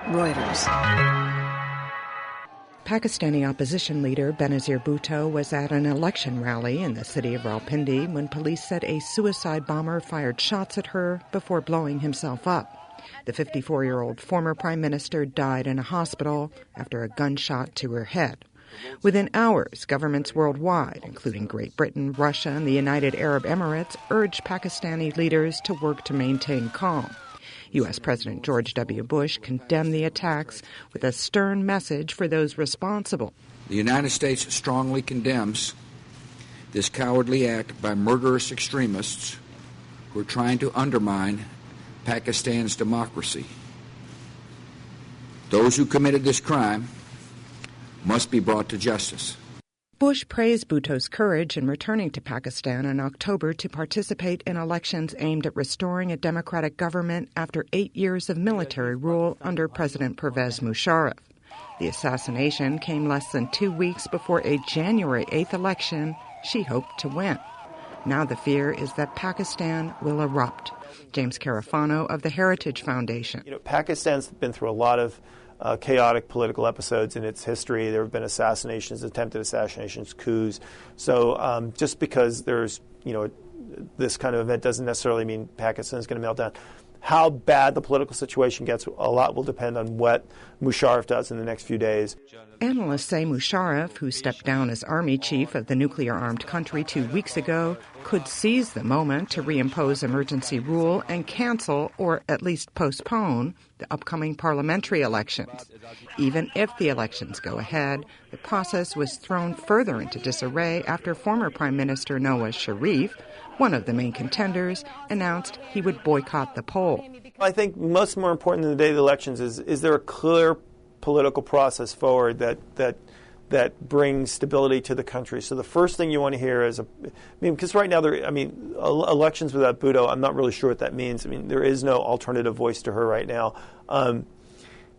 Reuters. Pakistani opposition leader Benazir Bhutto was at an election rally in the city of Rawalpindi when police said a suicide bomber fired shots at her before blowing himself up. The 54-year-old former prime minister died in a hospital after a gunshot to her head. Within hours, governments worldwide, including Great Britain, Russia, and the United Arab Emirates, urged Pakistani leaders to work to maintain calm. U.S. President George W. Bush condemned the attacks with a stern message for those responsible. The United States strongly condemns this cowardly act by murderous extremists who are trying to undermine Pakistan's democracy. Those who committed this crime must be brought to justice. Bush praised Bhutto's courage in returning to Pakistan in October to participate in elections aimed at restoring a democratic government after 8 years of military rule under President Pervez Musharraf. The assassination came less than 2 weeks before a January 8th election she hoped to win. Now the fear is that Pakistan will erupt. James Carafano of the Heritage Foundation. Pakistan's been through a lot of chaotic political episodes in its history. There have been assassinations, attempted assassinations, coups. So just because there's, this kind of event doesn't necessarily mean Pakistan is going to melt down. How bad the political situation gets, a lot will depend on what Musharraf does in the next few days. Analysts say Musharraf, who stepped down as army chief of the nuclear-armed country 2 weeks ago, could seize the moment to reimpose emergency rule and cancel, or at least postpone, the upcoming parliamentary elections. Even if the elections go ahead, the process was thrown further into disarray after former Prime Minister Nawaz Sharif, one of the main contenders, announced he would boycott the poll. I think most more important than the day of the elections is there a clear political process forward that brings stability to the country. So the first thing you want to hear is, because right now, elections without Bhutto, I'm not really sure what that means. There is no alternative voice to her right now.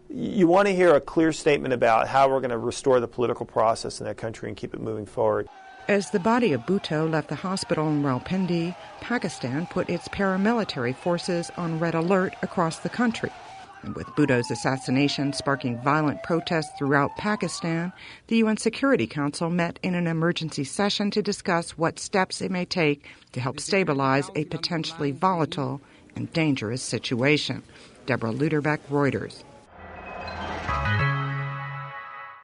You want to hear a clear statement about how we're going to restore the political process in that country and keep it moving forward. As the body of Bhutto left the hospital in Rawalpindi, Pakistan put its paramilitary forces on red alert across the country. And with Bhutto's assassination sparking violent protests throughout Pakistan, the UN Security Council met in an emergency session to discuss what steps it may take to help stabilize a potentially volatile and dangerous situation. Deborah Luderbeck, Reuters.